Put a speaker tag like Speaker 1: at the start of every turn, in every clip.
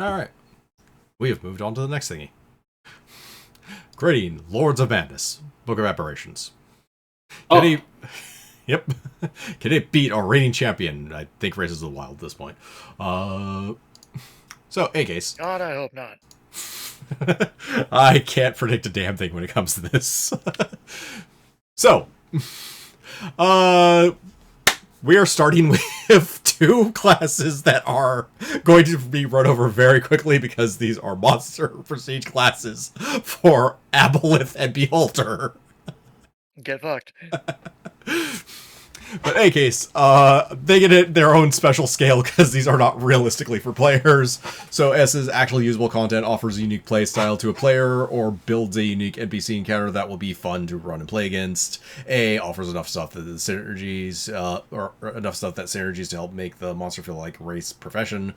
Speaker 1: Alright. We have moved on to the next thingy. Creating Lords of Madness. Book of Aberrations. Can he... Yep. Can it beat our reigning champion? I think Races of the Wild at this point. So, A-Case.
Speaker 2: God, I hope not.
Speaker 1: I can't predict a damn thing when it comes to this. So, we are starting with two classes that are going to be run over very quickly because these are monster prestige classes for Aboleth and Beholder.
Speaker 2: Get fucked.
Speaker 1: But in any case, they get their own special scale because these are not realistically for players. So S's actual usable content offers a unique play style to a player or builds a unique NPC encounter that will be fun to run and play against. A offers enough stuff that the synergies, or enough stuff that synergies to help make the monster feel like race profession.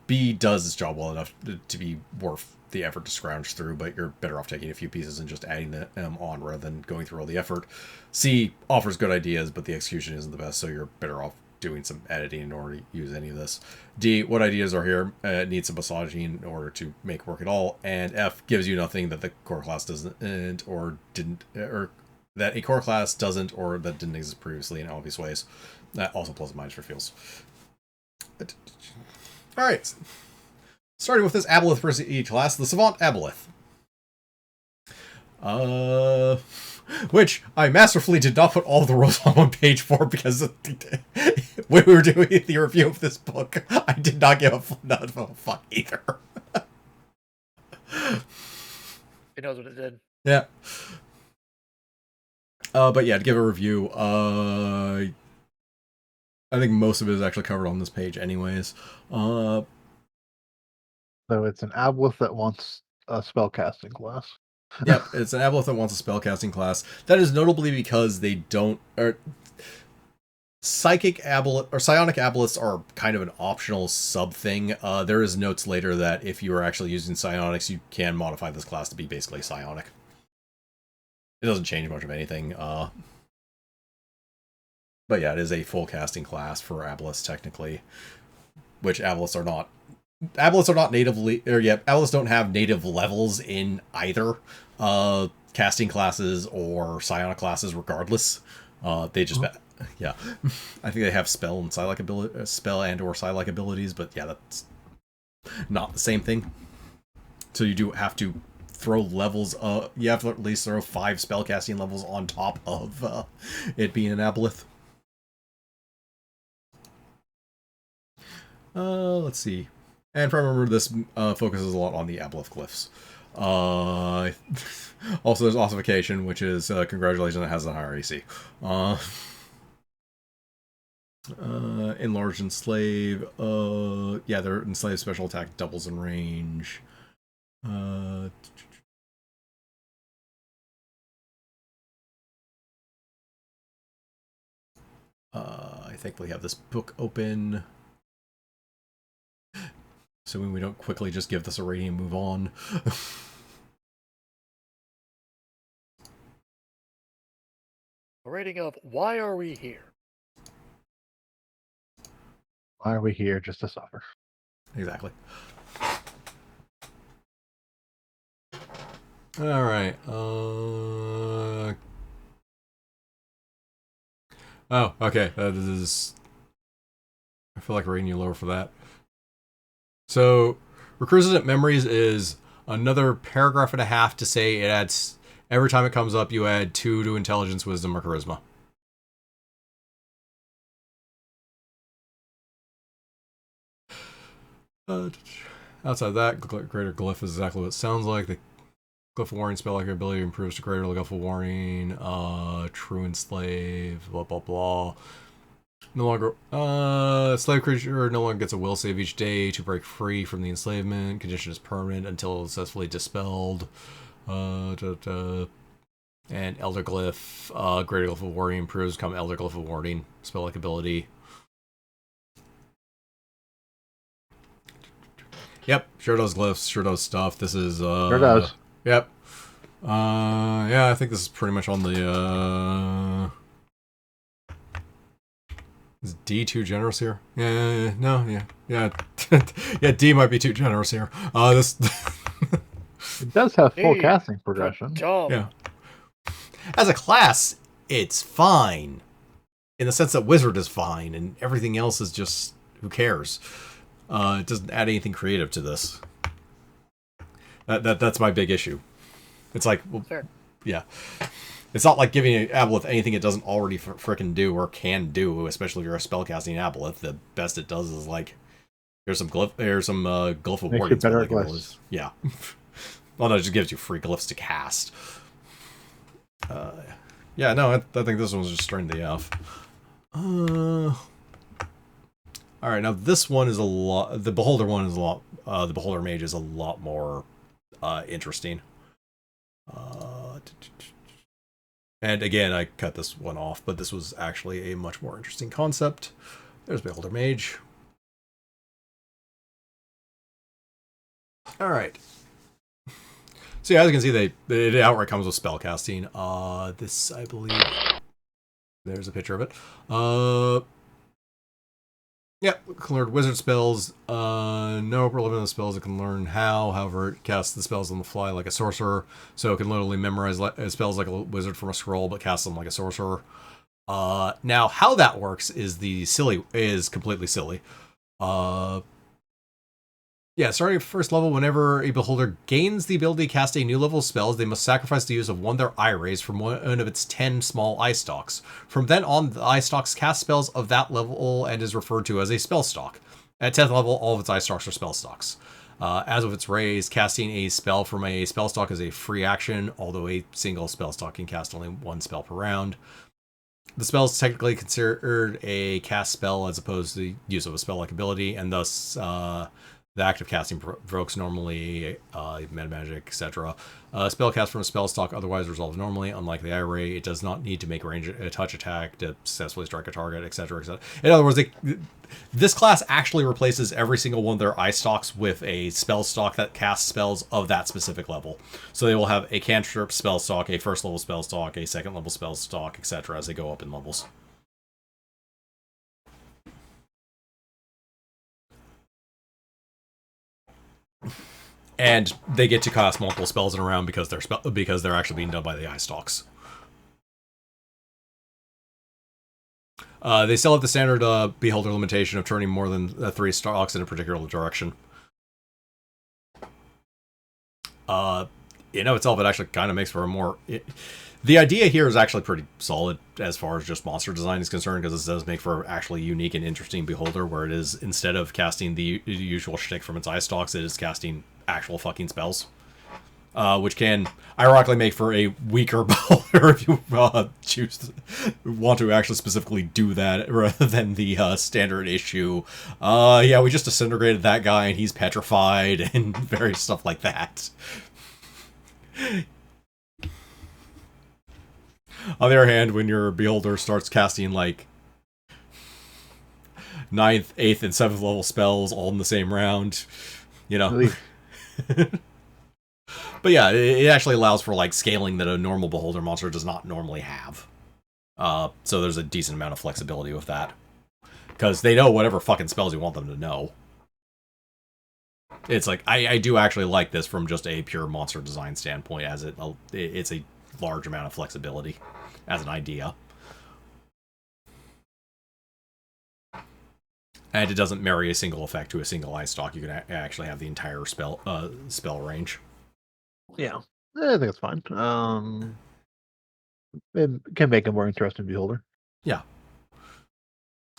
Speaker 1: B does its job well enough to be worth the effort to scrounge through, but you're better off taking a few pieces and just adding them on rather than going through all the effort. C offers good ideas, but the execution isn't the best, so you're better off doing some editing in order to use any of this. D, what ideas are here? Need some massaging in order to make work at all. And F gives you nothing that the core class doesn't, or didn't, or that a core class doesn't, or that didn't exist previously in obvious ways. That also plus minus for feels. Alright. Starting with this Aboleth versus E class, the Savant Aboleth. Which I masterfully did not put all the rules on one page for because when we were doing the review of this book, I did not give a fuck either.
Speaker 2: It knows what it did.
Speaker 1: Yeah. But yeah, to give a review, I think most of it is actually covered on this page anyways.
Speaker 3: So it's an Aboleth that wants a spellcasting class.
Speaker 1: Yep, it's an Aboleth that wants a spellcasting class. That is notably because they don't... Psychic Aboleth, or Psionic Aboleths are kind of an optional sub-thing. There is notes later that if you are actually using Psionics, you can modify this class to be basically Psionic. It doesn't change much of anything. But yeah, it is a full casting class for Aboleths, technically. Which Aboleths are not. Aboleths are not natively, or yeah, Aboleths don't have native levels in either casting classes or psionic classes regardless. They just, yeah. I think they have spell and psi-like ability, spell and or psi-like abilities, but yeah, that's not the same thing. So you do have to throw levels, you have to at least throw 5 spellcasting levels on top of it being an Aboleth. Let's see. And if I remember, this focuses a lot on the Aboleth glyphs. Also, there's ossification, which is congratulations, it has a higher AC. Enlarge enslave. Yeah, their enslave special attack doubles in range. I think we have this book open. Assuming we don't quickly just give this a rating and move on.
Speaker 2: A rating of why are we here?
Speaker 3: Why are we here? Just to suffer.
Speaker 1: Exactly. Alright. Oh, okay. That is... I feel like rating you lower for that. So, Recruitant Memories is another paragraph and a half to say it adds, every time it comes up, you add 2 to Intelligence, Wisdom, or Charisma. Outside that, Greater Glyph is exactly what it sounds like. The Glyph of Warning spell like ability improves to Greater Glyph of Warning, True Enslave, blah blah blah. No longer, slave creature no longer gets a will save each day to break free from the enslavement. Condition is permanent until successfully dispelled. And Elder Glyph, Greater Glyph of Warning improves, become Elder Glyph of Warning, spell-like ability. Yep, sure does glyphs, sure does stuff. This is,
Speaker 3: Sure does.
Speaker 1: Yep. Yeah, I think this is pretty much on the, Is D too generous here? Yeah, no, yeah. Yeah, D might be too generous here. This,
Speaker 3: It does have full
Speaker 2: Hey,
Speaker 3: casting progression.
Speaker 2: Dumb.
Speaker 1: yeah. As a class, it's fine. In the sense that Wizard is fine, and everything else is just, who cares? It doesn't add anything creative to this. That's my big issue. It's like, well,
Speaker 2: Fair.
Speaker 1: yeah. It's not like giving an aboleth anything it doesn't already frickin' do or can do, especially if you're a spellcasting aboleth. The best it does is like, here's some glyph of
Speaker 3: Makes
Speaker 1: warding
Speaker 3: you better
Speaker 1: spell
Speaker 3: at glyphs.
Speaker 1: abilities. Yeah. Well, no, it just gives you free glyphs to cast. Yeah, no, I think this one's just straight to the F. Alright, now this one is a lot... The Beholder one is a lot... the Beholder Mage is a lot more interesting. And again, I cut this one off, but this was actually a much more interesting concept. There's Beholder Mage. Alright. So yeah, as you can see, it outright comes with spellcasting. This, I believe... There's a picture of it. Yeah, can learn wizard spells. No upper limit of spells it can learn how. However, it casts the spells on the fly like a sorcerer. So it can literally memorize spells like a wizard from a scroll, but cast them like a sorcerer. Now, how that works is completely silly. Yeah, starting at first level, whenever a beholder gains the ability to cast a new level of spells, they must sacrifice the use of one of their eye rays from one of its 10 small eye stalks. From then on, the eye stalks cast spells of that level and is referred to as a spell stalk. At 10th level, all of its eye stalks are spell stalks. As with its rays, casting a spell from a spell stalk is a free action, although a single spell stalk can cast only one spell per round. The spell is technically considered a cast spell as opposed to the use of a spell-like ability, and thus the act of casting provokes normally, meta magic, etc. Spell cast from a spell stock otherwise resolves normally. Unlike the eye ray, it does not need to make a touch attack to successfully strike a target, etc. etc. In other words, this class actually replaces every single one of their eye stalks with a spell stock that casts spells of that specific level. So they will have a cantrip spell stock, a first level spell stock, a second level spell stock, etc. as they go up in levels. And they get to cast multiple spells in a round because they're actually being done by the eye stalks. They still have the standard beholder limitation of turning more than 3 stalks in a particular direction. In of itself, it actually kind of makes for a more... The idea here is actually pretty solid as far as just monster design is concerned, because this does make for actually unique and interesting beholder, where it is, instead of casting the usual shtick from its eye stalks, it is casting actual fucking spells. Which can ironically make for a weaker beholder if you want to actually specifically do that, rather than the standard issue. Yeah, we just disintegrated that guy and he's petrified, and various stuff like that. On the other hand, when your beholder starts casting like 9th, 8th, and 7th level spells all in the same round, you know.
Speaker 3: Really?
Speaker 1: But yeah, it actually allows for like scaling that a normal beholder monster does not normally have. So there's a decent amount of flexibility with that, because they know whatever fucking spells you want them to know. It's like I do actually like this from just a pure monster design standpoint, as it's a large amount of flexibility as an idea. And it doesn't marry a single effect to a single eye stalk. You can actually have the entire spell range.
Speaker 3: Yeah, I think it's fine. It can make a more interesting beholder.
Speaker 1: Yeah.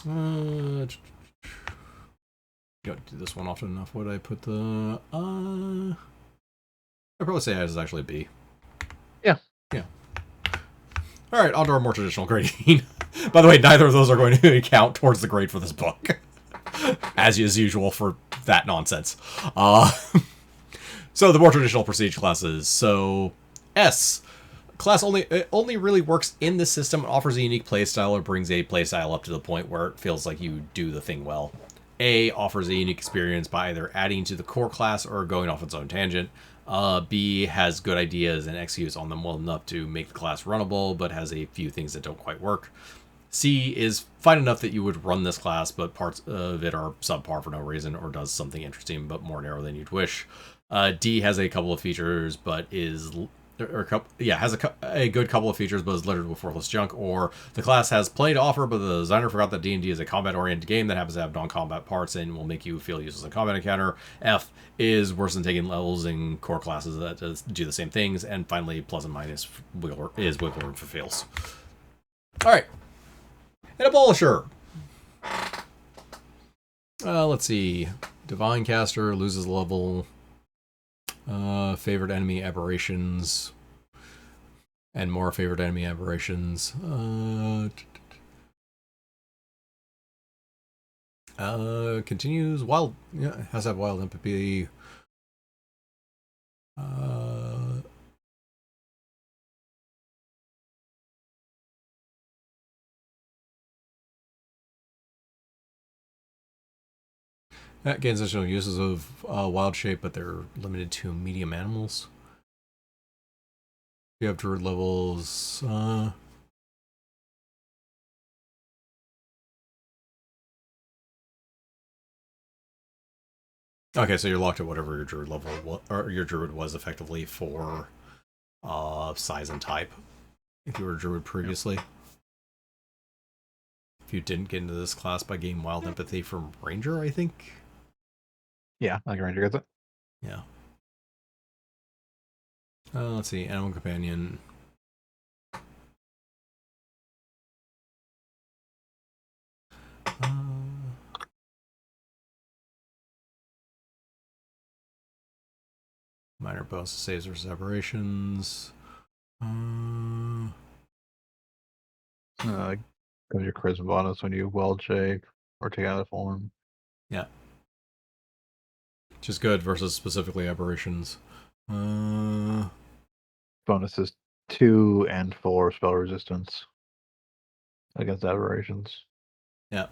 Speaker 1: Don't do this one often enough. Would I put the... I'd probably say it is actually B.
Speaker 3: Yeah.
Speaker 1: Yeah. Alright, on to our more traditional grading. By the way, neither of those are going to count towards the grade for this book. As is usual for that nonsense. So the more traditional prestige classes. So S. Class only really works in this system, offers a unique playstyle, or brings a playstyle up to the point where it feels like you do the thing well. A offers a unique experience by either adding to the core class or going off its own tangent. B has good ideas and executes on them well enough to make the class runnable, but has a few things that don't quite work. C is fine enough that you would run this class, but parts of it are subpar for no reason or does something interesting but more narrow than you'd wish. D has a couple of features, but has a good couple of features, but is littered with worthless junk. Or the class has plenty to offer, but the designer forgot that D&D is a combat-oriented game that happens to have non-combat parts and will make you feel useless in combat encounter. F is worse than taking levels in core classes that do the same things. And finally, plus and minus is wiggle room for fails. All right. An Abolisher. Let's see. Divine Caster loses level. Favorite enemy aberrations. And more favorite enemy aberrations. Continues wild. Yeah, has that wild empathy. Gains additional uses of wild shape, but they're limited to medium animals. You have druid levels. Okay, so you're locked at whatever your druid level or your druid was effectively for size and type. If you were a druid previously. If you didn't get into this class by gaining wild empathy from ranger, I think.
Speaker 3: Yeah, like Ranger gets it.
Speaker 1: Yeah. Let's see, animal companion. Minor bonus saves versus aberrations.
Speaker 3: Comes your charisma bonus when you wild shape or take out a form.
Speaker 1: Yeah. Which is good versus specifically aberrations.
Speaker 3: Bonuses 2 and 4 spell resistance against aberrations.
Speaker 1: Yeah.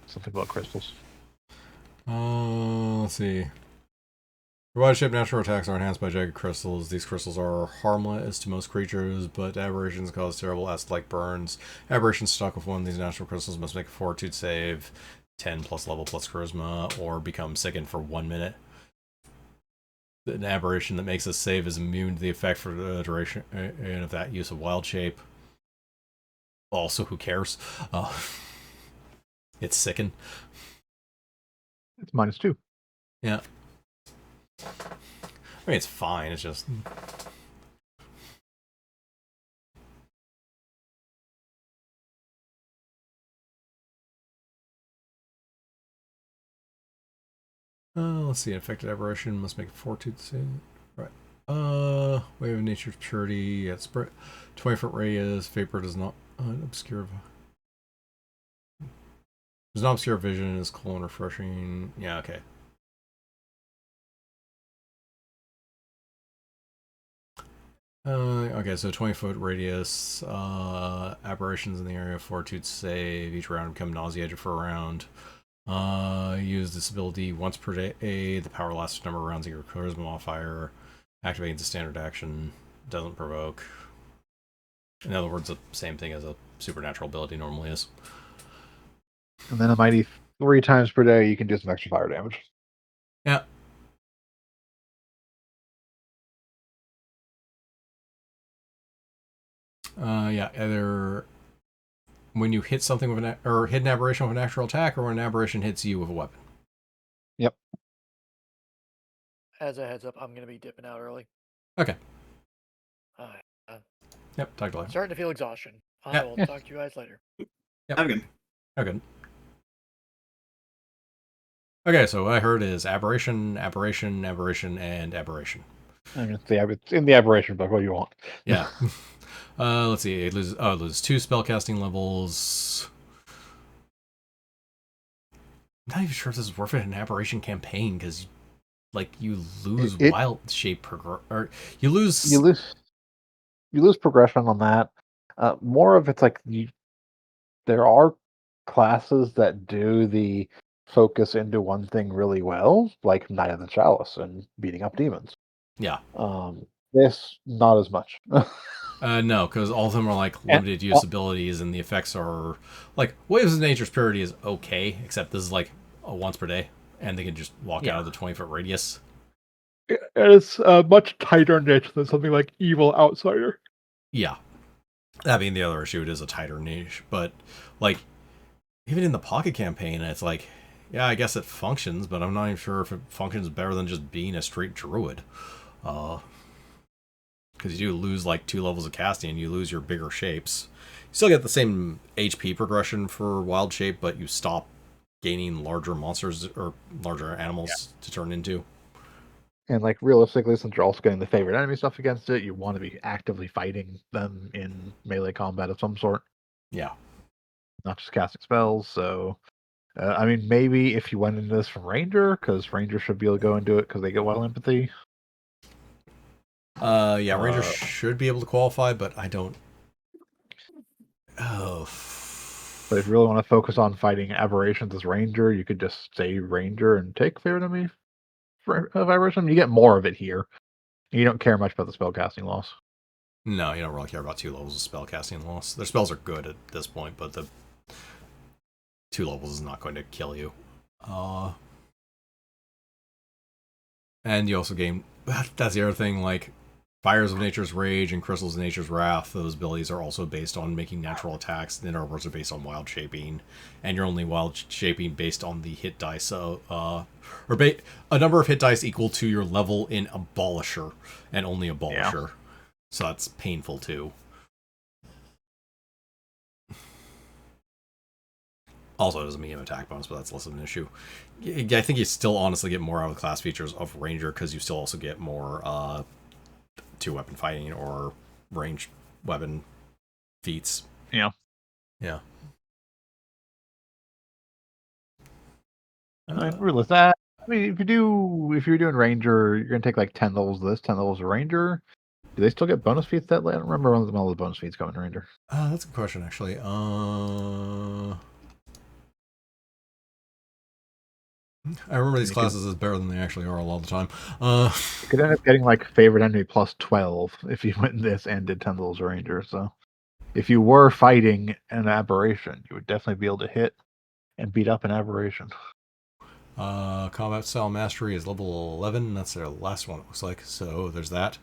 Speaker 3: Something about crystals.
Speaker 1: Let's see. Wild shape natural attacks are enhanced by jagged crystals. These crystals are harmless to most creatures, but aberrations cause terrible acid-like burns. Aberrations stuck with one of these natural crystals must make a fortitude save, 10 plus level plus charisma, or become sickened for 1 minute. An aberration that makes a save is immune to the effect for the duration of that use of wild shape. Also, who cares? It's sicken.
Speaker 3: It's -2.
Speaker 1: Yeah. I mean, it's fine. It's just... let's see. Infected aberration must make a fortitude save. Right. Wave of nature's purity. At 20-foot radius. Vapor does not obscure. Does not obscure vision. Is cool and refreshing. Yeah. Okay. Okay, so 20-foot radius, aberrations in the area, fortitude save, each round become nauseated for a round. Use this ability once per day, the power lasts a number of rounds of your charisma modifier, activating the standard action, doesn't provoke. In other words, the same thing as a supernatural ability normally is.
Speaker 3: And then a mighty 3 times per day, you can do some extra fire damage.
Speaker 1: Yeah. Yeah, either when you hit something with hit an aberration with a natural attack, or when an aberration hits you with a weapon.
Speaker 3: Yep.
Speaker 2: As a heads up, I'm going to be dipping out early.
Speaker 1: Okay.
Speaker 2: Yep,
Speaker 1: talk to you later.
Speaker 2: Starting to feel exhaustion.
Speaker 1: Yeah.
Speaker 2: I will talk to you guys later.
Speaker 1: Yep. I'm good. Okay. Okay, so what I heard is aberration, aberration, aberration, and aberration.
Speaker 3: I mean, it's in the aberration book. What do you want?
Speaker 1: Yeah. Let's see. It loses 2 spellcasting levels. I'm not even sure if this is worth it in an aberration campaign because, like, you lose wild shape or you lose
Speaker 3: progression on that. More of it's like there are classes that do the focus into one thing really well, like Knight of the Chalice and beating up demons.
Speaker 1: Yeah.
Speaker 3: This not as much.
Speaker 1: No, because all of them are like
Speaker 3: And,
Speaker 1: limited use abilities, and the effects are like Waves of Nature's Purity is okay, except this is like a once per day, and they can just walk out of the 20-foot radius.
Speaker 3: it's a much tighter niche than something like Evil Outsider.
Speaker 1: Yeah, that being the other issue, it is a tighter niche, but like even in the Pocket campaign, it's like, yeah, I guess it functions, but I'm not even sure if it functions better than just being a straight druid. Because you do lose like 2 levels of casting, and you lose your bigger shapes. You still get the same HP progression for wild shape, but you stop gaining larger monsters or larger animals to turn into.
Speaker 3: And like realistically, since you're also getting the favorite enemy stuff against it, you want to be actively fighting them in melee combat of some sort,
Speaker 1: Yeah.
Speaker 3: not just casting spells. So, I mean, maybe if you went into this from Ranger, because Ranger should be able to go into it because they get wild empathy.
Speaker 1: Yeah, Rangers should be able to qualify, but I don't. Oh.
Speaker 3: But if you really want to focus on fighting aberrations as Ranger, you could just stay Ranger and take favorite enemy of aberration. You get more of it here. You don't care much about the spellcasting loss.
Speaker 1: No, you don't really care about 2 levels of spellcasting loss. Their spells are good at this point, but the 2 levels is not going to kill you. And you also gain. That's the other thing, like Fires of Nature's Rage and Crystals of Nature's Wrath, those abilities are also based on making natural attacks. The arbors are based on wild shaping, and you're only wild shaping based on the hit dice. A number of hit dice equal to your level in Abolisher, and only Abolisher. Yeah. So that's painful too. Also, it doesn't mean attack bonus, but that's less of an issue. I think you still honestly get more out of the class features of Ranger because you still also get more 2-weapon fighting or ranged weapon feats.
Speaker 3: Yeah.
Speaker 1: Yeah.
Speaker 3: With that, I mean, if you're doing Ranger, you're gonna take like 10 levels of this, 10 levels of Ranger. Do they still get bonus feats that late? I don't remember when all the bonus feats come in Ranger.
Speaker 1: That's a good question, actually. I remember these classes as better than they actually are a lot of the time.
Speaker 3: You could end up getting like favorite enemy plus 12 if you went this and did 10 levels of Ranger. So if you were fighting an aberration, you would definitely be able to hit and beat up an aberration.
Speaker 1: Combat style mastery is level 11. That's their last one, it looks like. So there's that.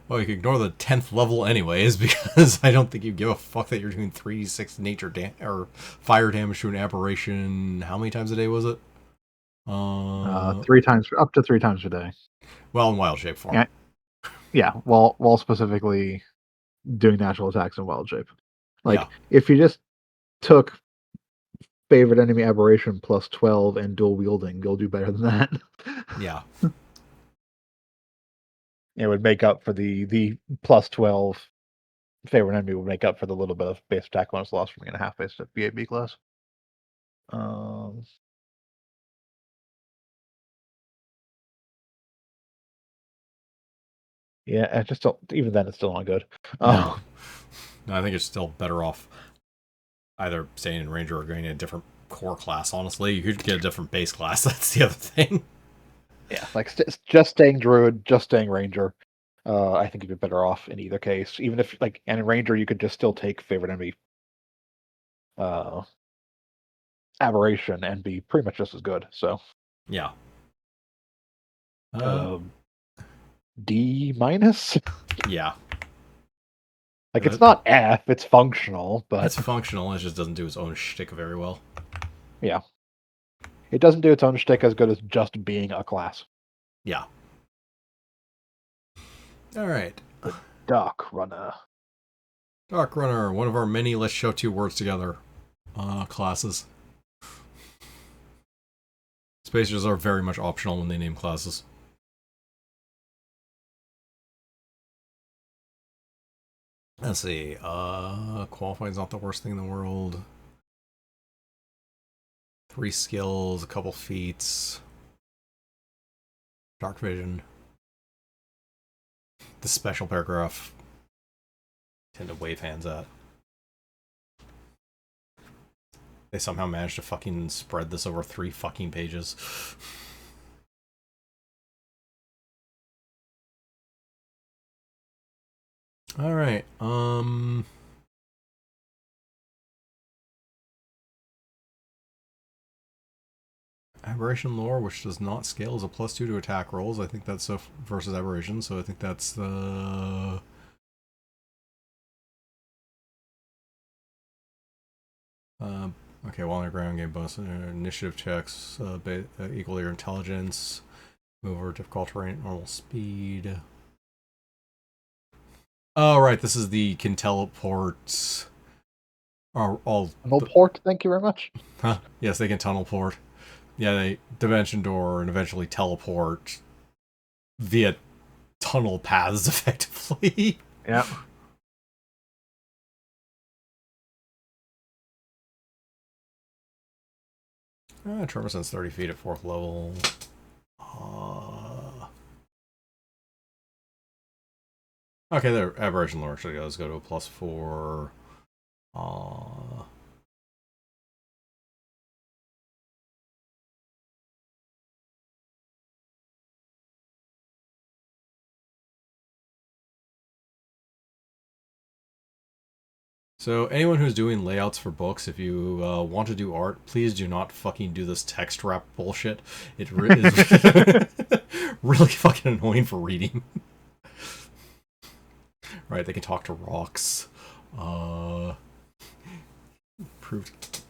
Speaker 1: Well, you can ignore the 10th level anyways, because I don't think you give a fuck that you're doing 3d6 nature or fire damage to an aberration. How many times a day was it?
Speaker 3: 3 times, up to 3 times a day.
Speaker 1: Well, in wild shape form.
Speaker 3: Yeah, while specifically doing natural attacks in wild shape. Like, if you just took favorite enemy aberration plus 12 and dual wielding, you'll do better than that.
Speaker 1: Yeah.
Speaker 3: It would make up for the plus 12 favorite enemy would make up for the little bit of base attack bonus loss from being a half base to BAB class. Yeah, I just don't. Even then, it's still not good.
Speaker 1: No, I think it's still better off either staying in Ranger or going in a different core class. Honestly, you could get a different base class. That's the other thing.
Speaker 3: Yeah, like just staying Druid, just staying Ranger. I think you'd be better off in either case. Even if and in Ranger, you could just still take favorite enemy aberration and be pretty much just as good. So
Speaker 1: yeah.
Speaker 3: D minus.
Speaker 1: Yeah.
Speaker 3: Like it's not F, it's functional, but
Speaker 1: it's functional. It just doesn't do its own shtick very well.
Speaker 3: Yeah, it doesn't do its own shtick as good as just being a class.
Speaker 1: Yeah. All right.
Speaker 3: Dark Runner.
Speaker 1: Dark Runner, one of our many let's show 2 words together classes. Spacers are very much optional when they name classes. Let's see. Qualifying is not the worst thing in the world. 3 skills, a couple feats. Dark vision. The special paragraph. Tend to wave hands at. They somehow managed to fucking spread this over 3 fucking pages. Alright, Aberration Lore, which does not scale, is a +2 to attack rolls. I think that's versus Aberration, so I think that's the... okay, while on the ground, game bonus initiative checks equal to your intelligence. Move over difficult terrain at normal speed. Oh, right, this is the can teleport.
Speaker 3: No port, thank you very much.
Speaker 1: Huh? Yes, they can tunnel port. Yeah, they dimension door and eventually teleport via tunnel paths, effectively.
Speaker 3: Yeah.
Speaker 1: Tremor sense 30 feet at 4th level. Okay, their aberration lore actually does go to a +4. So anyone who's doing layouts for books, if you want to do art, please do not fucking do this text wrap bullshit. It is really fucking annoying for reading. Right, they can talk to rocks. Proved.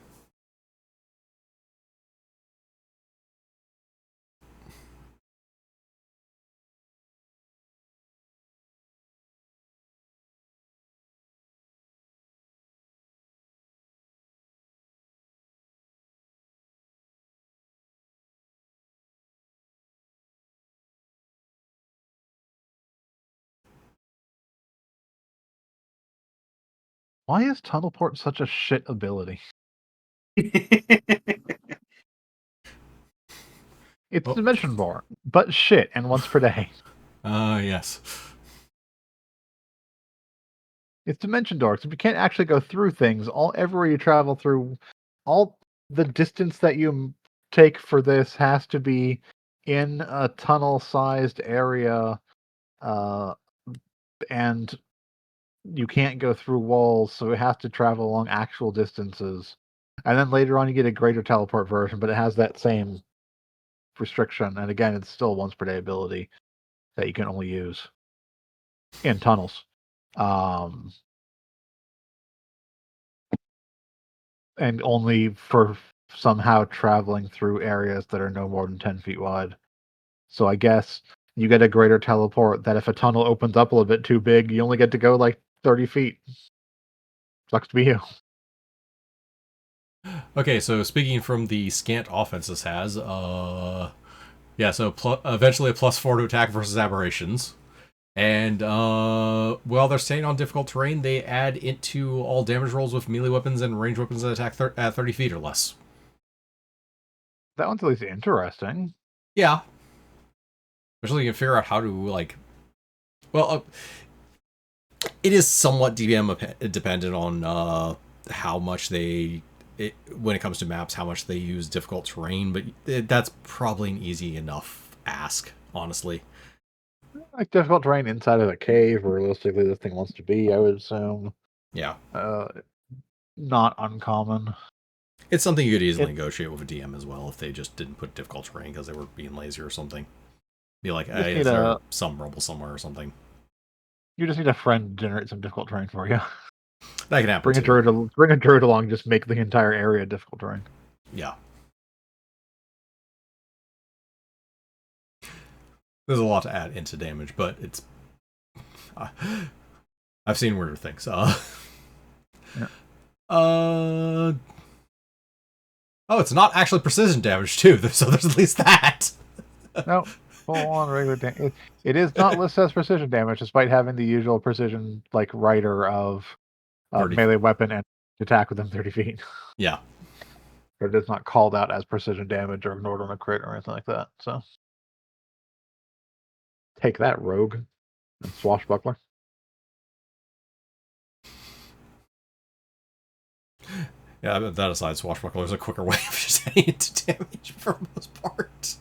Speaker 3: Why is tunnel port such a shit ability? It's
Speaker 1: Oh.
Speaker 3: dimension bar, but shit, and once per day.
Speaker 1: Yes.
Speaker 3: It's dimension door, so you can't actually go through things. Everywhere you travel through, all the distance that you take for this has to be in a tunnel-sized area, and you can't go through walls, so it has to travel along actual distances. And then later on, you get a greater teleport version, but it has that same restriction. And again, it's still a once per day ability that you can only use in tunnels. And only for somehow traveling through areas that are no more than 10 feet wide. So I guess you get a greater teleport that if a tunnel opens up a little bit too big, you only get to go like 30 feet. Sucks to be you.
Speaker 1: Okay, so speaking from the scant offense this has, yeah, so eventually a +4 to attack versus aberrations. And while they're staying on difficult terrain, they add into all damage rolls with melee weapons and ranged weapons that attack at 30 feet or less.
Speaker 3: That one's at least interesting.
Speaker 1: Yeah. Especially you can figure out how to, like... Well, it is somewhat DBM dependent on how much when it comes to maps, how much they use difficult terrain, but that's probably an easy enough ask, honestly.
Speaker 3: Like difficult terrain inside of a cave, realistically, this thing wants to be, I would assume.
Speaker 1: Yeah.
Speaker 3: Not uncommon.
Speaker 1: It's something you could easily negotiate with a DM as well if they just didn't put difficult terrain because they were being lazy or something. Be like, hey, is there some rubble somewhere or something?
Speaker 3: You just need a friend to generate some difficult terrain for you.
Speaker 1: That can happen.
Speaker 3: Bring a druid along, just make the entire area difficult terrain.
Speaker 1: Yeah. There's a lot to add into damage, but it's... I've seen weirder things.
Speaker 3: Yeah.
Speaker 1: Oh, it's not actually precision damage, too, so there's at least that.
Speaker 3: No, full on regular damage. It is not listed as precision damage, despite having the usual precision, like, writer of melee weapon and attack within 30 feet.
Speaker 1: Yeah.
Speaker 3: But it is not called out as precision damage or ignored on a crit or anything like that, so... Take that, rogue and swashbuckler.
Speaker 1: Yeah, that aside, Swashbuckler is a quicker way of just heading into damage for the most part.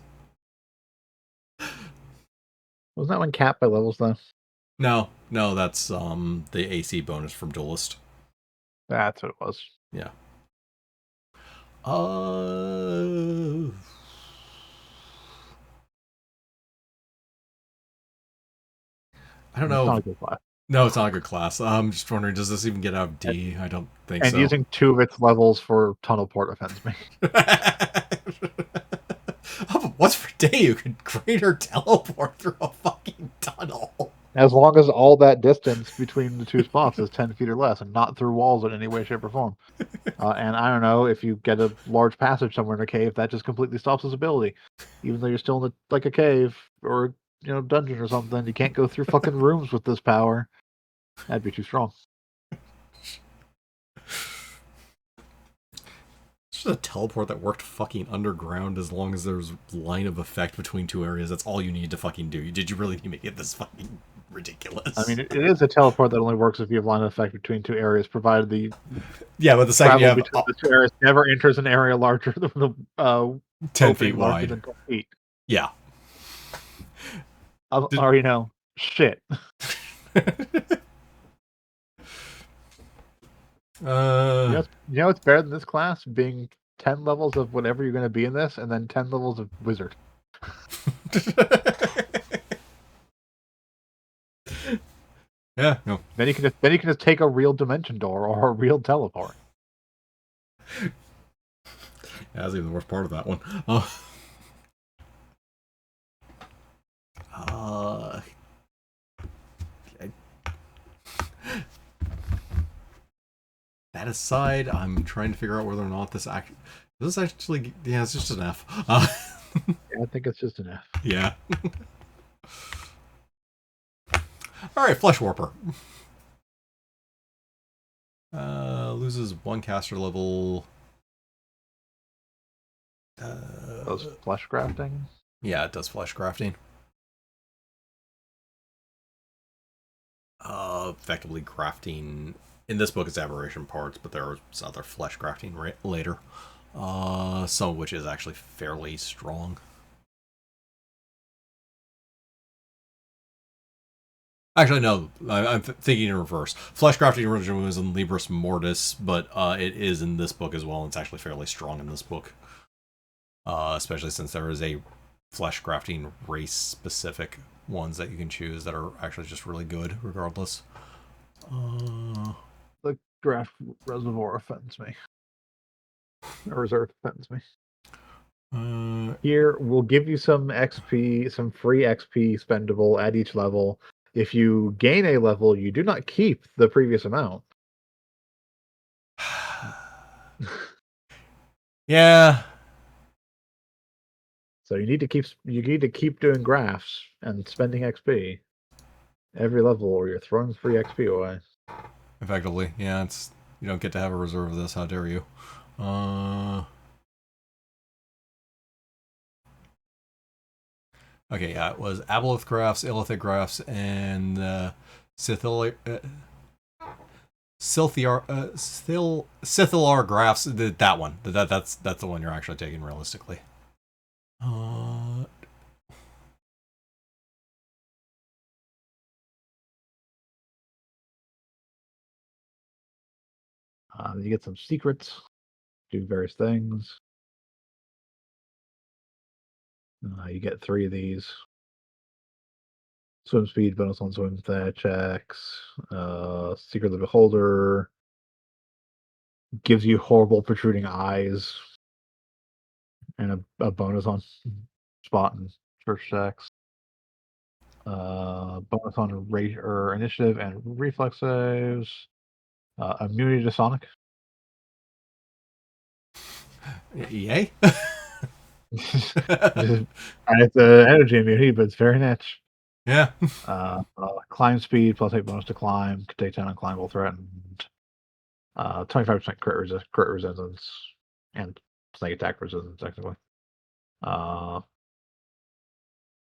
Speaker 3: Wasn't that one capped by levels though?
Speaker 1: No, that's the AC bonus from Duelist.
Speaker 3: That's what it was.
Speaker 1: Yeah. I don't
Speaker 3: It's
Speaker 1: know.
Speaker 3: not a good class.
Speaker 1: No, it's not a good class. I'm just wondering, does this even get out of D? I don't think
Speaker 3: And
Speaker 1: so.
Speaker 3: using 2 of its levels for tunnel port offends me.
Speaker 1: Oh, what's for day you could greater teleport through a fucking tunnel?
Speaker 3: As long as all that distance between the 2 spots is 10 feet or less, and not through walls in any way, shape, or form. And I don't know, if you get a large passage somewhere in a cave, that just completely stops his ability. Even though you're still in a cave or dungeon or something, you can't go through fucking rooms with this power. That'd be too strong.
Speaker 1: It's just a teleport that worked fucking underground as long as there's line of effect between 2 areas. That's all you need to fucking do. Did you really need to make it this fucking ridiculous?
Speaker 3: I mean, it is a teleport that only works if you have line of effect between 2 areas, provided the
Speaker 1: but the second you
Speaker 3: travel
Speaker 1: have
Speaker 3: between the 2 areas never enters an area larger than the
Speaker 1: 10 feet
Speaker 3: larger
Speaker 1: wide.
Speaker 3: than 10 feet.
Speaker 1: Yeah.
Speaker 3: Or shit. What's better than this class? Being 10 levels of whatever you're going to be in this, and then 10 levels of wizard.
Speaker 1: Yeah, no.
Speaker 3: Then you can just take a real dimension door or a real teleport.
Speaker 1: Yeah, that's even the worst part of that one. That aside, I'm trying to figure out whether or not this actually, yeah, it's just an F.
Speaker 3: Yeah, I think it's just an F.
Speaker 1: Yeah. All right, Flesh Warper. Loses 1 caster level.
Speaker 3: Does flesh grafting?
Speaker 1: Yeah, it does flesh grafting. Effectively grafting. In this book, it's aberration parts, but there's other flesh grafting later. Some of which is actually fairly strong. Actually, no, I'm thinking in reverse. Flesh grafting originally was in Libris Mortis, but it is in this book as well, and it's actually fairly strong in this book. Especially since there is a flesh grafting race-specific ones that you can choose that are actually just really good, regardless.
Speaker 3: The graft reservoir offends me. Or reserve offends me. Here, we'll give you some XP, some free XP spendable at each level. If you gain a level, you do not keep the previous amount.
Speaker 1: Yeah.
Speaker 3: So you need to keep doing grafts and spending XP every level, or you're throwing free XP away.
Speaker 1: Effectively, yeah. It's you don't get to have a reserve of this. How dare you? Okay, yeah, it was Aboleth grafts, Illithid grafts, and Scythilar grafts. That one. That's the one you're actually taking realistically.
Speaker 3: You get some secrets, do various things. You get 3 of these. Swim speed, bonus on swim checks. Secret of the Beholder. Gives you horrible protruding eyes. And a bonus on spot and search checks. Bonus on initiative and reflex saves. Immunity to Sonic.
Speaker 1: Yay.
Speaker 3: It's an energy immunity, but it's very niche.
Speaker 1: Yeah.
Speaker 3: Climb speed plus 8 bonus to climn. Can take 10 on climb while threatened. 25% crit resistance and snake attack resistance technically.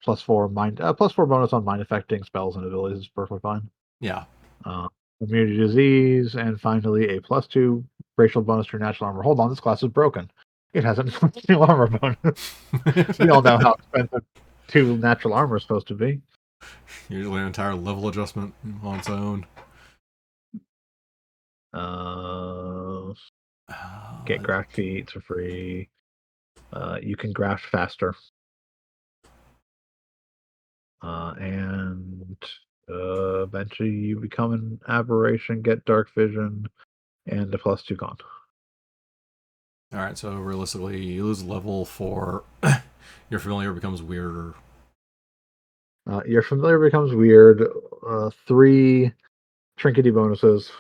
Speaker 3: Plus 4 bonus on mind affecting spells and abilities is perfectly fine.
Speaker 1: Yeah.
Speaker 3: Immunity to disease, and finally a +2 racial bonus to your natural armor. Hold on, this class is broken. It has a new armor bonus. We all know how expensive 2 natural armor is supposed to be.
Speaker 1: Usually an entire level adjustment on its own.
Speaker 3: Get graft feats for free. You can graft faster. And eventually you become an aberration, get dark vision, and a +2 con.
Speaker 1: Alright, so realistically, you lose level 4. Your familiar becomes weirder.
Speaker 3: Your familiar becomes weird. 3 trinkety bonuses.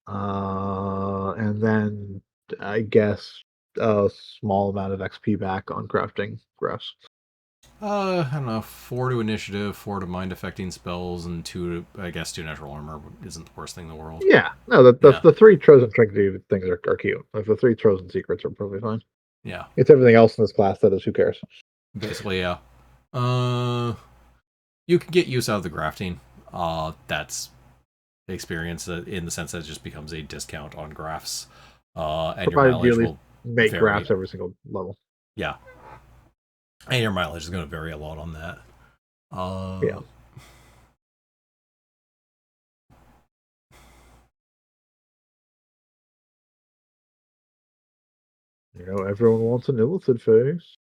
Speaker 3: And then I guess a small amount of XP back on crafting graphs.
Speaker 1: I don't know, 4 to initiative, 4 to mind affecting spells, and 2 to, I guess, 2 natural armor isn't the worst thing in the world.
Speaker 3: Yeah, no, the 3 Trojan trinkety things are cute. Like the 3 Trojan secrets are perfectly fine.
Speaker 1: Yeah.
Speaker 3: It's everything else in this class that is who cares.
Speaker 1: Basically, yeah. You can get use out of the grafting. That's experience in the sense that it just becomes a discount on graphs. And your mileage will
Speaker 3: make
Speaker 1: vary.
Speaker 3: graphs every single level.
Speaker 1: Yeah. And your mileage is going to vary a lot on that.
Speaker 3: Yeah. You know, everyone wants an illithid face.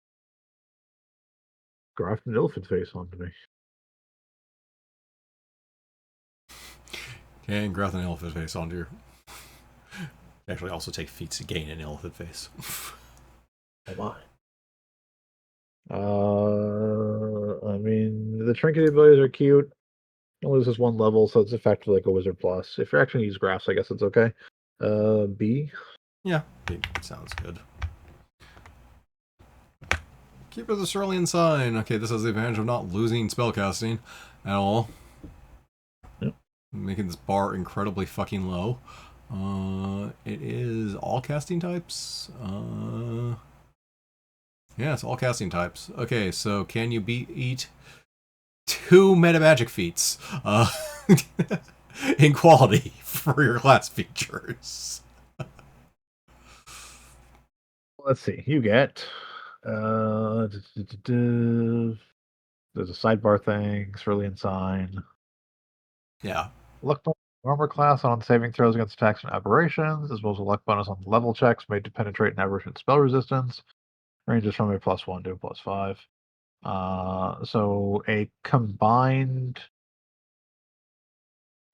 Speaker 3: Graft an illithid face onto me.
Speaker 1: And graft an illithid face onto your... Actually, also take feats to gain an illithid face.
Speaker 3: Oh my. I mean, the trinket abilities are cute. It only loses 1 level, so it's effectively like a wizard plus. If you're actually going to use graphs, I guess it's okay. B.
Speaker 1: Yeah, B sounds good. Keeper of the Cerulean Sign. Okay, this has the advantage of not losing spellcasting at all.
Speaker 3: Yep.
Speaker 1: Making this bar incredibly fucking low. It is all casting types. Yeah, it's all casting types. Okay, so can you eat 2 meta magic feats in quality for your class features?
Speaker 3: Let's see. You get there's a sidebar thing, Cerulean Sign.
Speaker 1: Yeah.
Speaker 3: Luck bonus armor class on saving throws against attacks and aberrations, as well as a luck bonus on level checks made to penetrate an aberration spell resistance. Ranges from a +1 to a +5. So a combined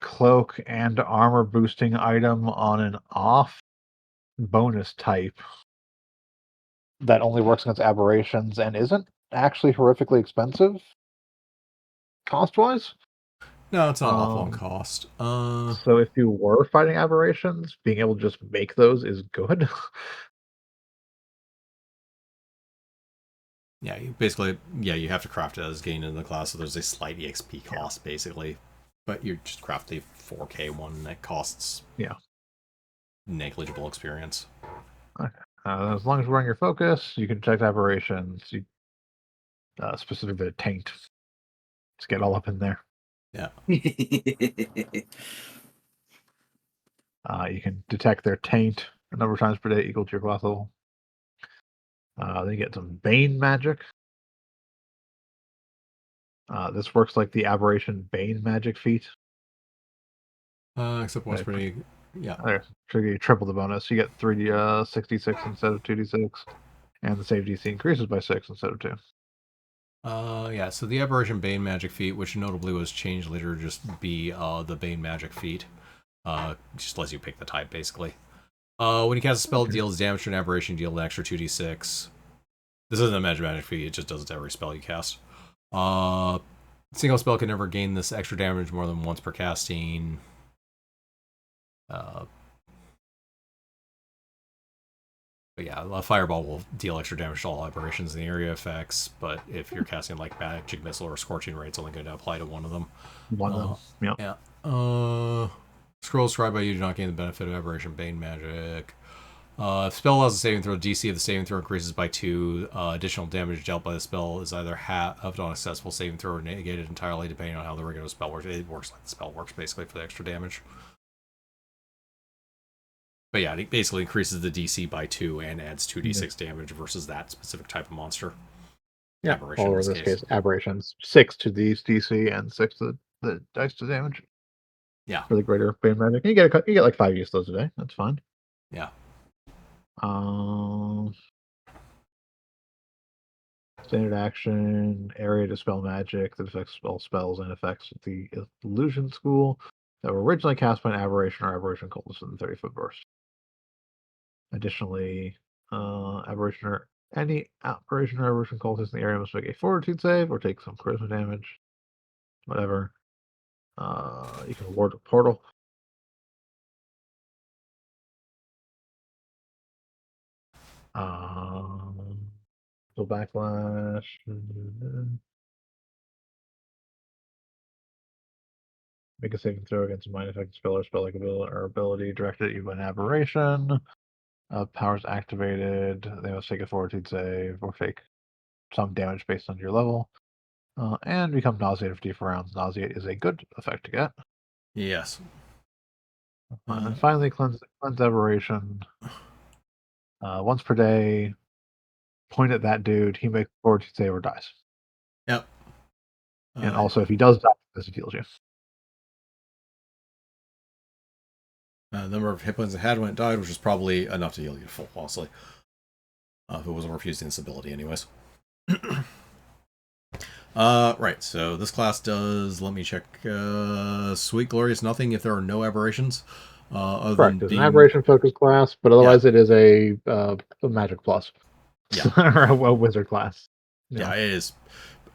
Speaker 3: cloak and armor boosting item on an off bonus type that only works against aberrations and isn't actually horrifically expensive cost-wise.
Speaker 1: No, it's not awful on cost.
Speaker 3: So if you were fighting aberrations, being able to just make those is good.
Speaker 1: Yeah, you have to craft it as gained in the class, so there's a slight EXP cost, basically. But you just craft a 4K one that costs negligible experience.
Speaker 3: Okay. As long as we're on your focus, you can check aberrations. Specifically the taint. Let's get all up in there.
Speaker 1: Yeah.
Speaker 3: You can detect their taint a number of times per day equal to your class level. Then you get some Bane magic. This works like the aberration Bane magic feat.
Speaker 1: Except one's pretty... Yeah.
Speaker 3: There, you triple the bonus. You get 3d66 instead of 2d6. And the save DC increases by 6 instead of 2.
Speaker 1: Yeah, so the Aberration Bane Magic feat, which notably was changed later to just be the Bane Magic feat. Just lets you pick the type, basically. When you cast a spell, it deals damage to an aberration, deal an extra 2d6. This isn't a magic feat, it just does it to every spell you cast. Single spell can never gain this extra damage more than once per casting. But yeah, a fireball will deal extra damage to all aberrations in the area effects, but if you're casting like magic missile or scorching ray, it's only going to apply to one of them.
Speaker 3: One of them,
Speaker 1: yeah. Scrolls scribed by you do not gain the benefit of aberration bane magic. If spell allows a saving throw, DC of the saving throw increases by 2. Additional damage dealt by the spell is either halved on a successful saving throw or negated entirely, depending on how the regular spell works. It works like the spell works, basically, for the extra damage. But yeah, it basically increases the DC by 2 and adds 2d6 damage versus that specific type of monster.
Speaker 3: Yeah,
Speaker 1: Aberration
Speaker 3: or in this case, aberrations 6 to these DC and 6 to the dice to damage.
Speaker 1: Yeah.
Speaker 3: For the greater bane magic, you get like 5 use those a day. That's fine.
Speaker 1: Yeah.
Speaker 3: Standard action, area to spell magic that affects all spells and effects of the illusion school that were originally cast by an aberration or aberration cultist in the 30-foot burst. Additionally, any aberration or aberration cultist in the area must make a fortitude save or take some charisma damage. Whatever. You can ward a portal. So backlash. Make a saving throw against a mind effect spell or spell like ability directed at you by an aberration. Powers activated. They must take a fortitude save or take some damage based on your level. And become nauseated for 4 rounds. Nauseate is a good effect to get.
Speaker 1: Yes.
Speaker 3: And finally, cleanse aberration. Once per day, point at that dude. He makes a fortitude save or dies.
Speaker 1: Yep.
Speaker 3: And also, if he does die, this heals you.
Speaker 1: The number of hit points it had when it died, which is probably enough to heal you full, honestly. If it wasn't refusing this ability, anyways. Right, so this class does, let me check, Sweet Glorious Nothing if there are no aberrations.
Speaker 3: Correct, it's an aberration-focused class, but otherwise it is a magic plus.
Speaker 1: Yeah.
Speaker 3: Or a wizard class.
Speaker 1: Yeah, it is.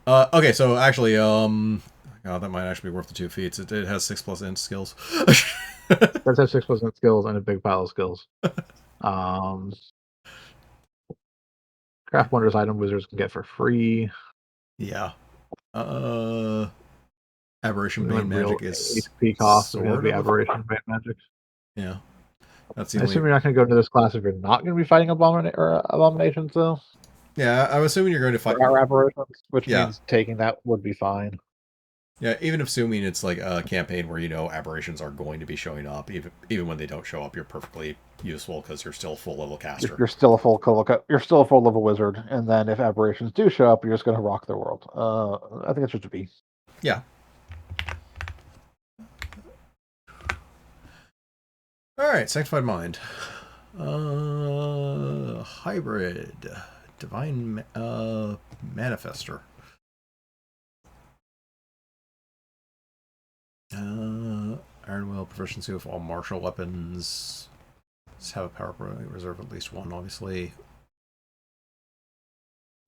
Speaker 1: Okay, so actually, God, that might actually be worth the 2 feats. It has 6+ int skills.
Speaker 3: It does have 6+ int skills and a big pile of skills. Craft Wonders item wizards can get for free.
Speaker 1: Yeah. Aberration Bane magic is
Speaker 3: HP cost, so it'll be Aberration Bane magic.
Speaker 1: Yeah. That's
Speaker 3: I assume you're not going to go into this class if you're not going to be fighting abominations, though.
Speaker 1: Yeah, I'm assuming you're going to fight
Speaker 3: aberrations, which means taking that would be fine.
Speaker 1: Yeah, even assuming it's like a campaign where aberrations are going to be showing up, even when they don't show up, you're perfectly useful because you're still a full level caster.
Speaker 3: You're still a full level wizard, and then if aberrations do show up, you're just going to rock their world. I think it's just a B.
Speaker 1: Yeah. All right, Sanctified Mind. Hybrid. Divine Manifester. Iron Will, proficiency with all martial weapons. Just have a power reserve at least one, obviously.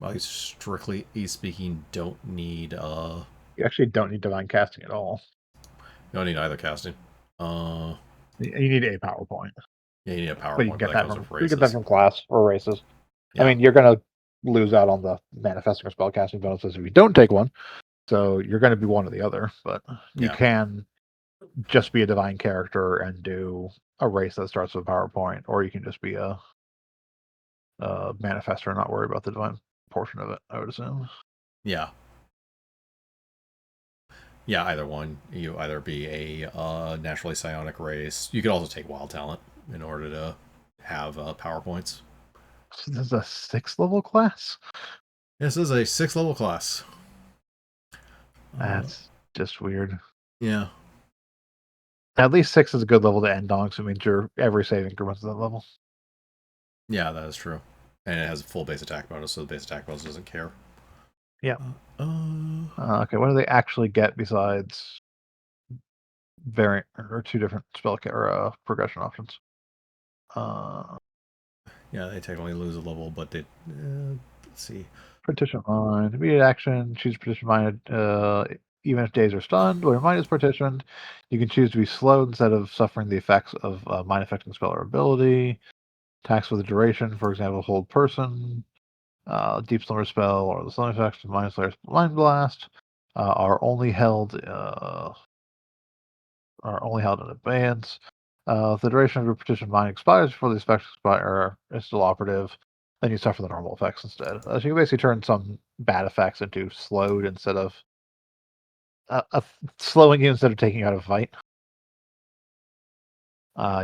Speaker 1: Well, you strictly speaking don't need
Speaker 3: You actually don't need divine casting at all.
Speaker 1: You don't need either casting.
Speaker 3: You need a PowerPoint.
Speaker 1: Yeah, you need a PowerPoint.
Speaker 3: But you can get that from class or races.
Speaker 1: Yeah.
Speaker 3: I mean, you're going to lose out on the manifesting or spellcasting bonuses if you don't take one. So you're going to be one or the other, but you can just be a divine character and do a race that starts with PowerPoint, or you can just be a manifester and not worry about the divine portion of it, I would assume.
Speaker 1: Yeah. Yeah, either one. You either be a naturally psionic race. You could also take wild talent in order to have PowerPoints.
Speaker 3: This is a 6th level class?
Speaker 1: This is a 6th level class.
Speaker 3: That's just weird.
Speaker 1: Yeah.
Speaker 3: At least 6 is a good level to end on, so it means your every saving increments to that level.
Speaker 1: Yeah, that is true. And it has a full base attack bonus, so the base attack bonus doesn't care.
Speaker 3: Yeah. Okay, what do they actually get besides variant or 2 different spell or progression options?
Speaker 1: Yeah, they technically lose a level, but they let's see.
Speaker 3: Partition Mind, immediate action, choose Partition Mind. Even if days are stunned, when your mind is partitioned, you can choose to be slow instead of suffering the effects of mind affecting spell or ability. Attacks with a duration, for example, hold person, deep slumber spell, or the slumber effects of Mind Slayer's Mind Blast are only held in advance. If the duration of your partition mind expires before the effects expire is still operative, then you suffer the normal effects instead. So you can basically turn some bad effects into slowed instead of slowing you instead of taking you out of a fight.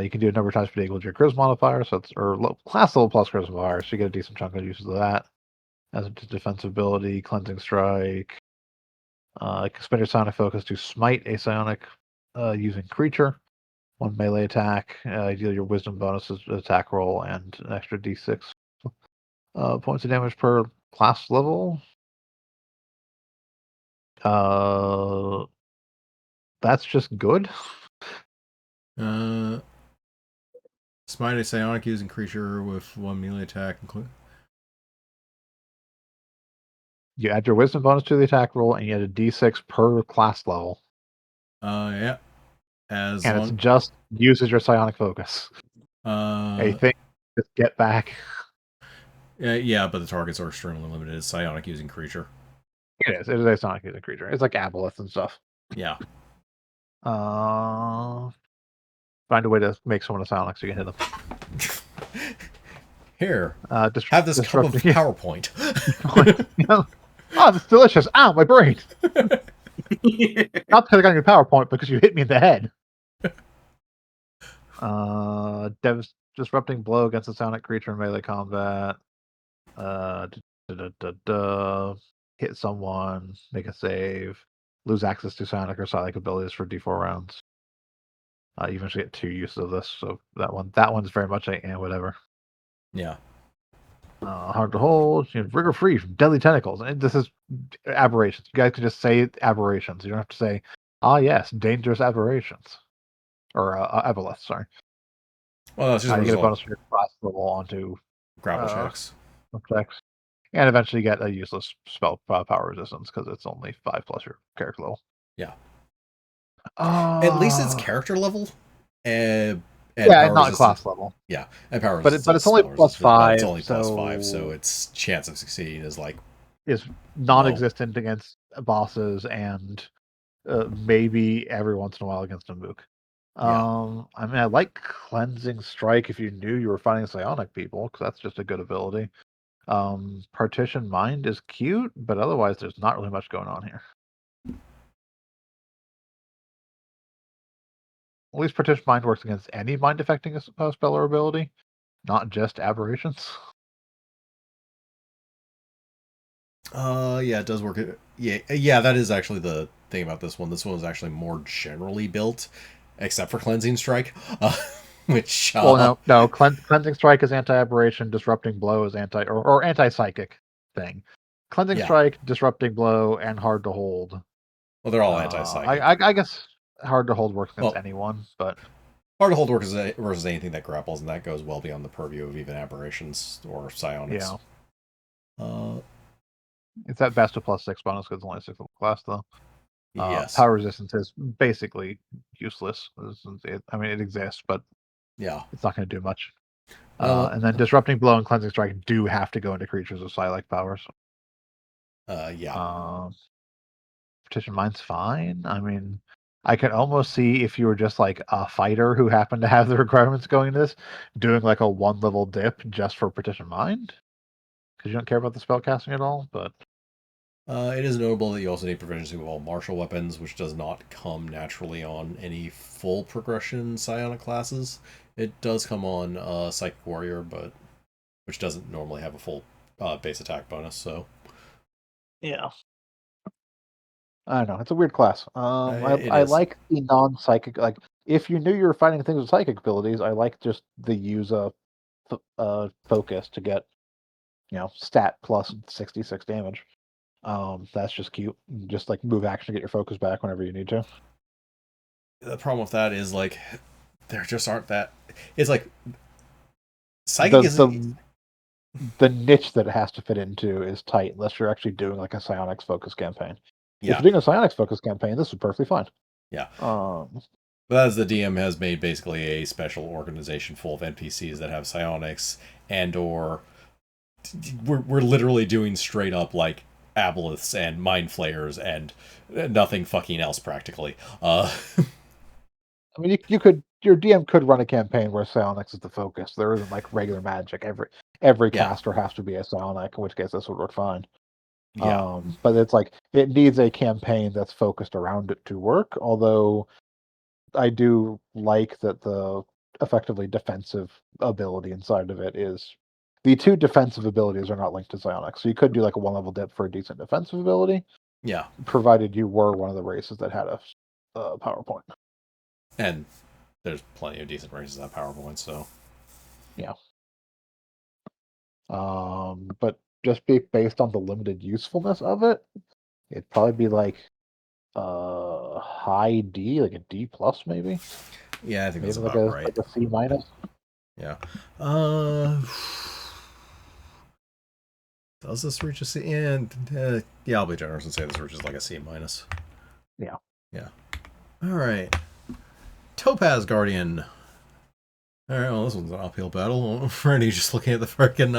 Speaker 3: You can do a number of times per day equal to your charisma modifier, so it's class level plus charisma modifier, so you get a decent chunk of uses of that. As a defensive ability, cleansing strike. You can spend your psionic focus to smite a psionic using creature. 1 melee attack. Deal your wisdom bonuses attack roll and an extra d6 points of damage per class level. That's just good.
Speaker 1: Smite a psionic using creature with 1 melee attack.
Speaker 3: You add your wisdom bonus to the attack roll, and you add a d6 per class level.
Speaker 1: Yeah.
Speaker 3: It's just uses your psionic focus. A thing, just get back.
Speaker 1: Yeah, but the targets are extremely limited. It's psionic using creature.
Speaker 3: It is a psionic using creature. It's like aboleth and stuff.
Speaker 1: Yeah.
Speaker 3: Find a way to make someone a psionic so you can hit them.
Speaker 1: Here, have this cup of PowerPoint.
Speaker 3: Oh, it's delicious. Ow, my brain. Not because I got your PowerPoint, because you hit me in the head. Disrupting blow against a psionic creature in melee combat. Hit someone, make a save, lose access to psionic or psionic abilities for d4 rounds. You eventually get 2 uses of this, so that one's very much whatever.
Speaker 1: Yeah.
Speaker 3: Hard to hold. Rigor free from deadly tentacles. And this is aberrations. You guys can just say aberrations. You don't have to say, yes, dangerous aberrations. Or aboleth, sorry.
Speaker 1: Well, that's just
Speaker 3: you get a bonus for your class level onto
Speaker 1: grapple checks.
Speaker 3: And eventually get a useless spell power resistance because it's only 5 plus your character level.
Speaker 1: Yeah. At least it's character level. And
Speaker 3: not class level.
Speaker 1: Yeah, and power
Speaker 3: but it's only plus 5.
Speaker 1: It's only plus 5, so its chance of succeeding is
Speaker 3: non-existent against bosses and maybe every once in a while against a mook. I mean, I like cleansing strike if you knew you were fighting psionic people, because that's just a good ability. Partition mind is cute, but otherwise there's not really much going on here. At least partition mind works against any mind affecting spell or ability, not just aberrations.
Speaker 1: Yeah, it does work. Yeah, that is actually the thing about this one. This one is actually more generally built, except for cleansing strike, which
Speaker 3: no. Cleansing strike is anti-aberration. Disrupting blow is anti-psychic thing. Cleansing strike, disrupting blow, and hard to hold.
Speaker 1: Well, they're all anti-psychic.
Speaker 3: I guess hard to hold works against anyone, but
Speaker 1: hard to hold works versus anything that grapples, and that goes well beyond the purview of even aberrations or psionics.
Speaker 3: Yeah. It's at best a +6 bonus because it's only a 6th level class, though.
Speaker 1: Yes.
Speaker 3: Power resistance is basically useless. It exists, but it's not going to do much. And then disrupting blow and cleansing strike do have to go into creatures with psi-like powers. Partition mind's fine. I mean, I can almost see if you were just like a fighter who happened to have the requirements going to this, doing like a 1-level dip just for partition mind, because you don't care about the spell casting at all. But
Speaker 1: it is notable that you also need proficiency with all martial weapons, which does not come naturally on any full progression psionic classes. It does come on Psychic Warrior, but which doesn't normally have a full base attack bonus. So
Speaker 3: yeah, I don't know. It's a weird class. I like the non-psychic. Like, if you knew you were fighting things with psychic abilities, I like just the use of focus to get, stat plus 66 damage. That's just cute. Just like move action to get your focus back whenever you need to.
Speaker 1: The problem with that is like there just aren't that. It's like psychic
Speaker 3: the niche that it has to fit into is tight unless you're actually doing like a psionics focus campaign.
Speaker 1: Yeah.
Speaker 3: If you're doing a psionics focus campaign, this is perfectly fine.
Speaker 1: Yeah. But as the DM has made basically a special organization full of NPCs that have psionics or we're literally doing straight up like aboleths and mind flayers and nothing fucking else practically.
Speaker 3: I mean, your DM could run a campaign where psionics is the focus. There isn't like regular magic. Every caster has to be a psionic, in which case this would work fine.
Speaker 1: Yeah.
Speaker 3: But it's like it needs a campaign that's focused around it to work. Although I do like that the effectively defensive ability inside of it is the 2 defensive abilities are not linked to psionics. So you could do like a 1-level dip for a decent defensive ability,
Speaker 1: Yeah.
Speaker 3: provided you were one of the races that had a PowerPoint.
Speaker 1: And there's plenty of decent races at PowerPoint, so.
Speaker 3: Yeah. But just based on the limited usefulness of it, it'd probably be like high D, like a D plus maybe.
Speaker 1: Yeah, I think
Speaker 3: Maybe
Speaker 1: that's
Speaker 3: like
Speaker 1: about
Speaker 3: a
Speaker 1: right.
Speaker 3: like a C minus.
Speaker 1: Yeah. Does this reach a C? And yeah, I'll be generous and say this reaches like a C minus.
Speaker 3: Yeah.
Speaker 1: Yeah. All right. Topaz Guardian. All right. Well, this one's an uphill battle. Already just looking at the freaking.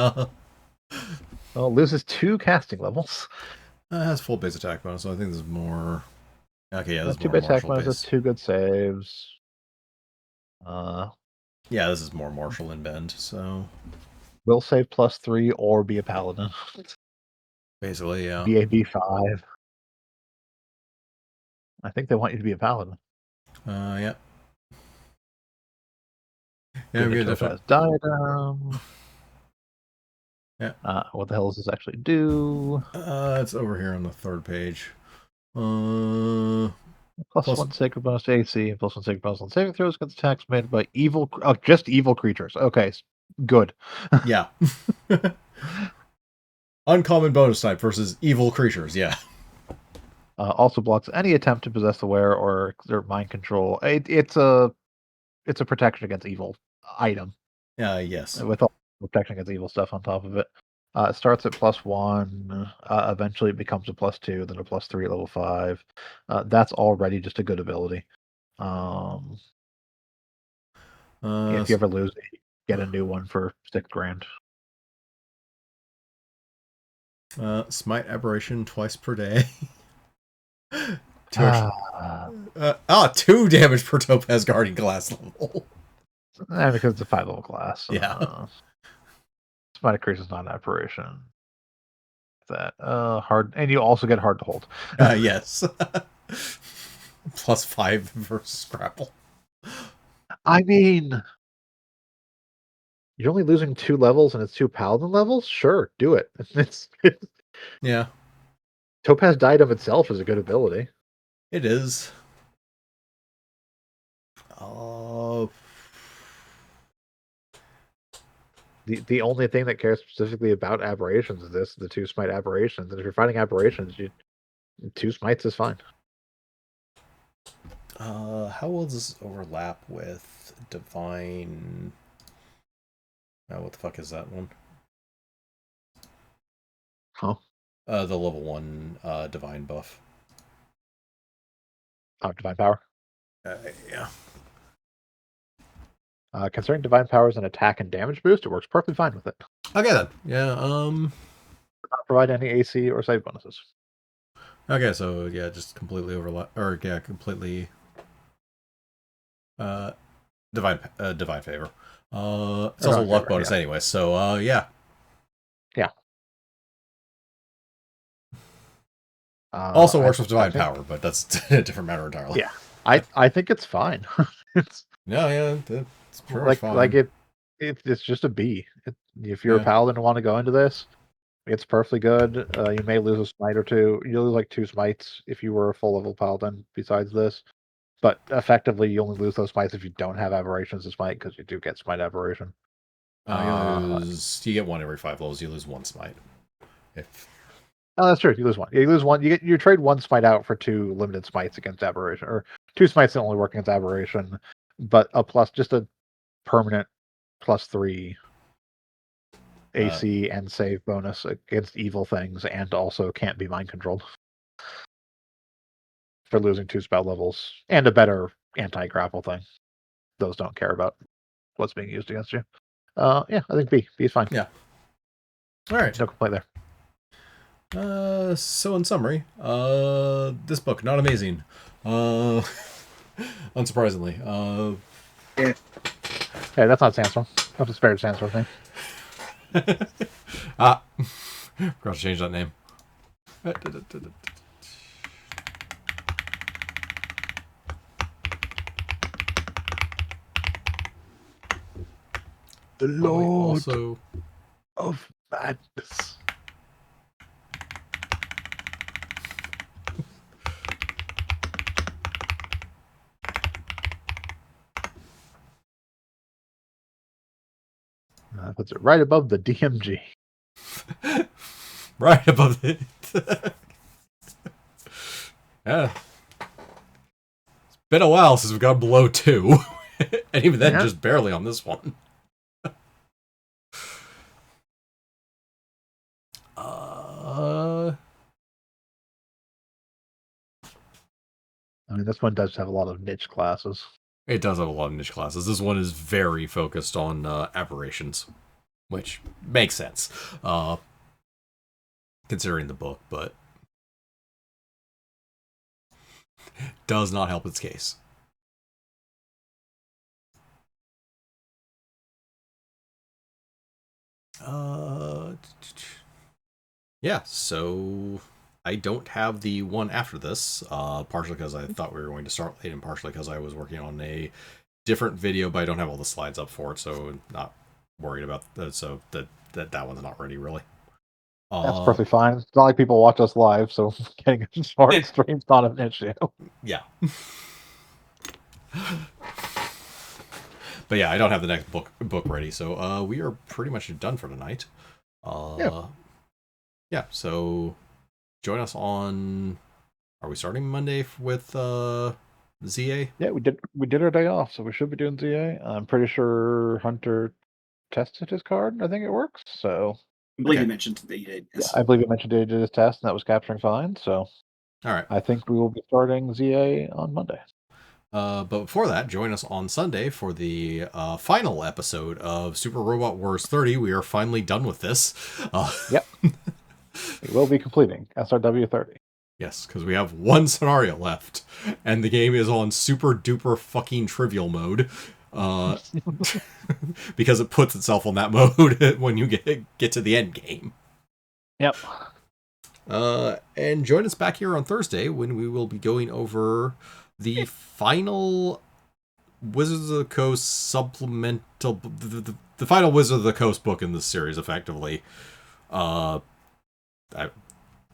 Speaker 3: Well, it loses 2 casting levels.
Speaker 1: Has full base attack bonus, so I think this is more. Okay, yeah, this is
Speaker 3: 2
Speaker 1: more
Speaker 3: base attack
Speaker 1: martial
Speaker 3: bonus,
Speaker 1: base.
Speaker 3: 2 good saves.
Speaker 1: Yeah, this is more martial and bend. So
Speaker 3: Will save +3 or be a paladin.
Speaker 1: basically, yeah.
Speaker 3: Be a B5. I think they want you to be a paladin.
Speaker 1: Yeah. Yeah,
Speaker 3: Give
Speaker 1: we
Speaker 3: it Topaz Diadem.
Speaker 1: Yeah.
Speaker 3: What the hell does this actually do?
Speaker 1: It's over here on the 3rd page.
Speaker 3: +1 sacred bonus to AC, and +1 sacred bonus on saving throws against attacks made by evil. Oh, just evil creatures. Okay, good.
Speaker 1: Yeah. Uncommon bonus type versus evil creatures. Yeah.
Speaker 3: Also blocks any attempt to possess the wearer or exert mind control. It's a protection against evil item.
Speaker 1: Yes.
Speaker 3: With all protection against evil stuff on top of it. It starts at +1. Eventually, it becomes a +2, then a +3 at level 5. That's already just a good ability. If you ever lose it, you get a new one for $6,000.
Speaker 1: Smite Aberration twice per day.
Speaker 3: 2
Speaker 1: damage per Topaz Guardian class level.
Speaker 3: because it's a 5-level class.
Speaker 1: Yeah.
Speaker 3: Smite increase is not an aberration. That hard, and you also get hard to hold.
Speaker 1: Yes. +5 versus grapple.
Speaker 3: I mean, you're only losing 2 levels, and it's 2 paladin levels. Sure, do it.
Speaker 1: Yeah.
Speaker 3: Topaz Diadem itself is a good ability.
Speaker 1: It is.
Speaker 3: The only thing that cares specifically about aberrations is the 2 smite aberrations, and if you're fighting aberrations, 2 smites is fine.
Speaker 1: How will this overlap with Divine? What the fuck is that one?
Speaker 3: Huh?
Speaker 1: The level 1 Divine buff.
Speaker 3: Oh, Divine Power.
Speaker 1: Yeah.
Speaker 3: Considering Divine Power is an attack and damage boost, it works perfectly fine with it.
Speaker 1: Okay then. Yeah.
Speaker 3: Not provide any AC or save bonuses.
Speaker 1: Okay, so yeah, just completely overlap, or yeah, completely. Divine favor. It's also luck
Speaker 3: favor,
Speaker 1: bonus anyway. So yeah.
Speaker 3: Yeah.
Speaker 1: Also works with divine power, but that's a different matter entirely.
Speaker 3: Yeah, I think it's fine. It's
Speaker 1: yeah, it's pretty much fine.
Speaker 3: Like it's just a B. If you're a paladin and want to go into this, it's perfectly good. You may lose a smite or 2. You lose like 2 smites if you were a full level paladin. Besides this, but effectively you only lose those smites if you don't have aberrations to smite, because you do get smite aberration.
Speaker 1: You get 1 every 5 levels. You lose 1 smite.
Speaker 3: Oh, that's true. You lose 1. You lose 1. You trade 1 smite out for 2 limited smites against aberration, or 2 smites that only work against aberration, but just a permanent +3 AC and save bonus against evil things, and also can't be mind controlled for losing 2 spell levels, and a better anti-grapple thing. Those don't care about what's being used against you. Yeah, I think B. B is fine.
Speaker 1: Yeah. All right.
Speaker 3: No complaint there.
Speaker 1: So in summary, this book, not amazing. Unsurprisingly.
Speaker 3: Yeah, that's not Sandstorm. That's a spared Sandstorm thing.
Speaker 1: Forgot to change that name.
Speaker 3: The
Speaker 1: Oh, wait,
Speaker 3: Lord
Speaker 1: also,
Speaker 3: of Madness. Puts it right above the DMG.
Speaker 1: right above it. Yeah. It's been a while since we've gone below 2. And even then,
Speaker 3: Yeah.
Speaker 1: just barely on this one.
Speaker 3: I mean, this one does have a lot of niche classes.
Speaker 1: It does have a lot of niche classes. This one is very focused on aberrations, which makes sense, considering the book, but does not help its case. Yeah, so I don't have the one after this, partially because I thought we were going to start late, and partially because I was working on a different video, but I don't have all the slides up for it, so not worried about that. So that one's not ready, really.
Speaker 3: That's perfectly fine. It's not like people watch us live, so getting a short stream's not an issue.
Speaker 1: Yeah. But yeah, I don't have the next book ready, so we are pretty much done for tonight. Yeah, so join us on. Are we starting Monday with ZA?
Speaker 3: Yeah, we did our day off, so we should be doing ZA. I'm pretty sure Hunter tested his card. I think it works. So
Speaker 4: I believe
Speaker 1: Okay.
Speaker 4: you mentioned that you did. Yes.
Speaker 3: I believe it mentioned he did his test, and that was capturing fine. So
Speaker 1: All right.
Speaker 3: I think we will be starting ZA on Monday.
Speaker 1: But before that, join us on Sunday for the final episode of Super Robot Wars 30. We are finally done with this.
Speaker 3: Yep. We will be completing SRW 30.
Speaker 1: Yes, because we have one scenario left, and the game is on super duper fucking trivial mode. Because it puts itself on that mode when you get to the end game.
Speaker 3: Yep.
Speaker 1: And join us back here on Thursday when we will be going over the final Wizards of the Coast supplemental, the final Wizards of the Coast book in this series, effectively. Because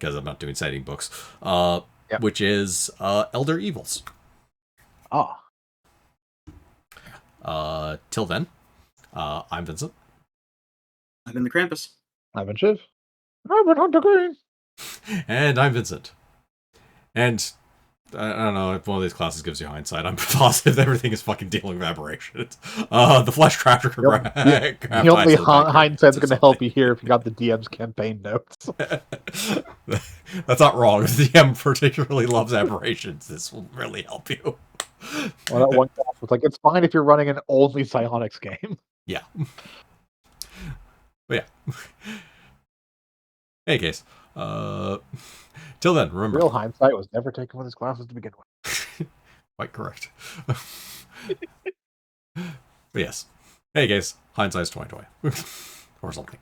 Speaker 1: I'm not doing citing books.
Speaker 3: Yep.
Speaker 1: Which is Elder Evils. Till then, I'm Vincent.
Speaker 4: I've been the Krampus.
Speaker 3: I've been Shiv. I've been Hunter Green.
Speaker 1: And I'm Vincent. And I don't know if one of these classes gives you hindsight. I'm positive that everything is fucking dealing with aberrations. The Flesh Crafter
Speaker 3: The only hindsight's going to help you here if you got the DM's campaign notes.
Speaker 1: That's not wrong. If the DM particularly loves aberrations, this will really help you.
Speaker 3: Well, that one class was like, it's fine if you're running an only psionics game.
Speaker 1: Yeah. But yeah. Any case, till then, remember.
Speaker 3: Real hindsight was never taken with his classes to begin with.
Speaker 1: Quite correct. But yes. Hey guys, hindsight's 2020. Or something.